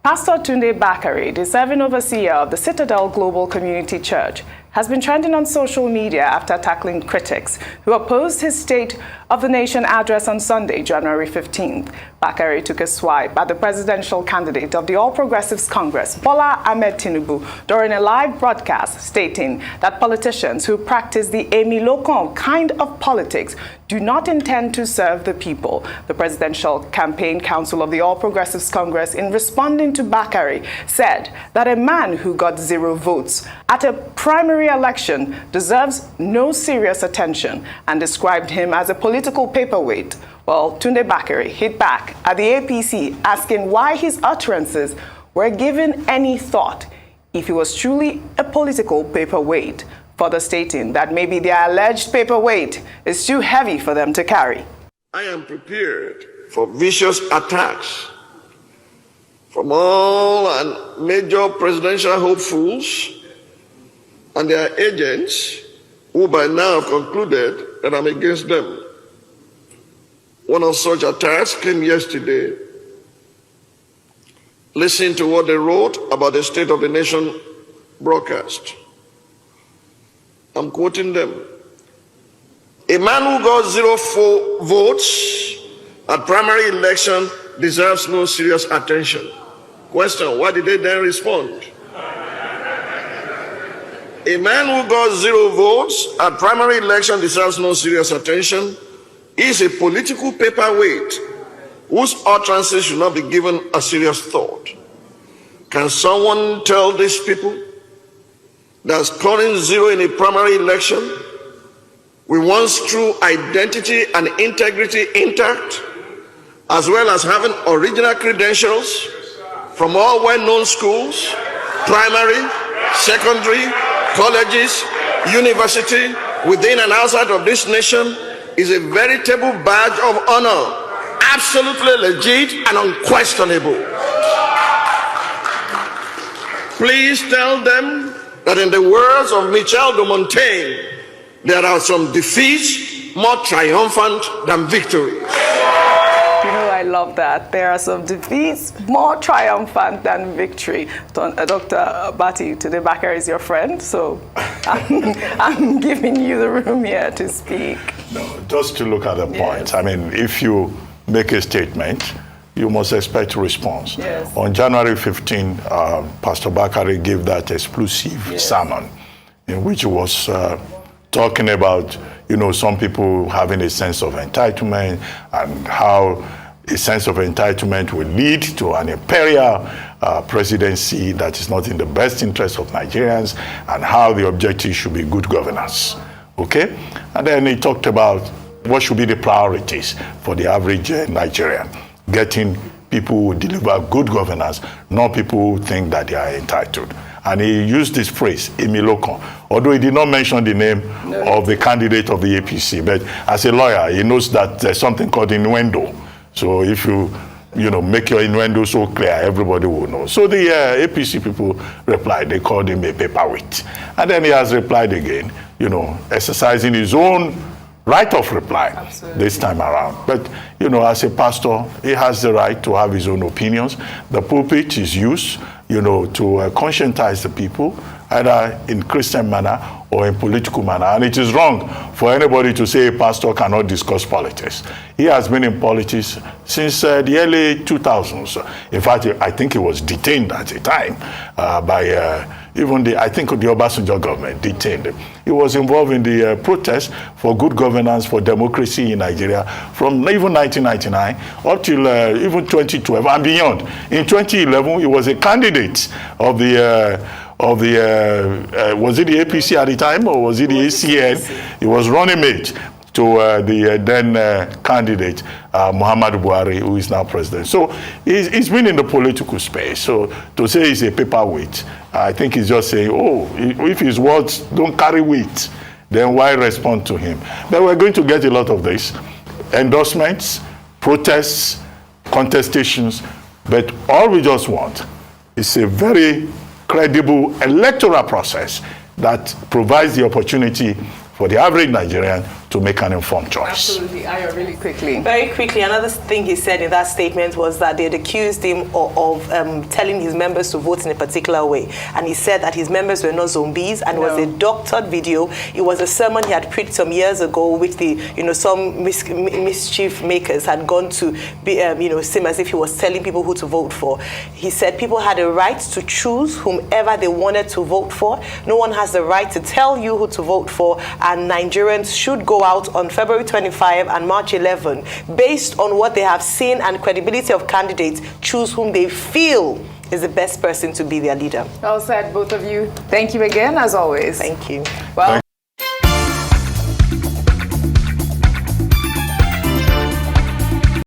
Pastor Tunde Bakare, the serving overseer of the Citadel Global Community Church, has been trending on social media after tackling critics who opposed his State of the Nation address on Sunday, January 15th. Bakare took a swipe at the presidential candidate of the All Progressives Congress, Bola Ahmed Tinubu, during a live broadcast, stating that politicians who practice the Emi Lokon kind of politics do not intend to serve the people. The Presidential Campaign Council of the All Progressives Congress, in responding to Bakare, said that a man who got 0 votes at a primary election deserves no serious attention and described him as a political paperweight. Well, Tunde Bakare hit back at the APC, asking why his utterances were given any thought if he was truly a political paperweight, further stating that maybe their alleged paperweight is too heavy for them to carry. I am prepared for vicious attacks from all and major presidential hopefuls and their agents who by now have concluded that I'm against them. One of such attacks came yesterday. Listen to what they wrote about the State of the Nation broadcast. I'm quoting them. A man who got 0 votes at primary election deserves no serious attention. Question, why did they then respond? A man who got 0 votes at primary election deserves no serious attention. He is a political paperweight whose utterances should not be given a serious thought. Can someone tell these people that scoring 0 in a primary election with one's true identity and integrity intact, as well as having original credentials from all well-known schools, primary, secondary, colleges, university, within and outside of this nation, is a veritable badge of honor, absolutely legit and unquestionable. Please tell them that in the words of Michel de Montaigne, there are some defeats more triumphant than victories. You know, I love that. There are some defeats more triumphant than victory. Dr. Bati, Tunde Bakare is your friend, so I'm giving you the room here to speak. No, just to look at the point. Yes. I mean, if you make a statement, you must expect a response. Yes. On January 15, Pastor Bakare gave that explosive sermon in which he was talking about, some people having a sense of entitlement and how a sense of entitlement will lead to an imperial presidency that is not in the best interest of Nigerians, and how the objective should be good governance. Okay? And then he talked about what should be the priorities for the average Nigerian. Getting people who deliver good governance, not people who think that they are entitled. And he used this phrase, Emi Lokon, although he did not mention the name of the candidate of the APC. But as a lawyer, he knows that there's something called innuendo. So if you make your innuendo so clear, everybody will know. So the APC people replied, they called him a paperweight. And then he has replied again, exercising his own right of reply. Absolutely. This time around. But, as a pastor, he has the right to have his own opinions. The pulpit is used, to conscientize the people, either in Christian manner or in political manner. And it is wrong for anybody to say a pastor cannot discuss politics. He has been in politics since the early 2000s. In fact, I think he was detained at the time by even the Obasanjo government detained him. He was involved in the protest for good governance, for democracy in Nigeria from even 1999 up till even 2012 and beyond. In 2011, he was a candidate of the was it the APC at the time, or was it the ACN? He was running mate to the then candidate, Muhammad Buhari, who is now president. So he's been in the political space. So to say he's a paperweight, I think he's just saying, if his words don't carry weight, then why respond to him? But we're going to get a lot of this. Endorsements, protests, contestations, but all we just want is a very credible electoral process that provides the opportunity for the average Nigerian to make an informed choice. Absolutely. Aya, really quickly. Very quickly, another thing he said in that statement was that they had accused him of telling his members to vote in a particular way. And he said that his members were not zombies, and it was a doctored video. It was a sermon he had preached some years ago, which some mischief makers had gone to be, seem as if he was telling people who to vote for. He said people had a right to choose whomever they wanted to vote for. No one has the right to tell you who to vote for, and Nigerians should go out on February 25 and March 11 based on what they have seen and credibility of candidates, choose whom they feel is the best person to be their leader. Well said, both of you. Thank you again, as always. Thank you. Well.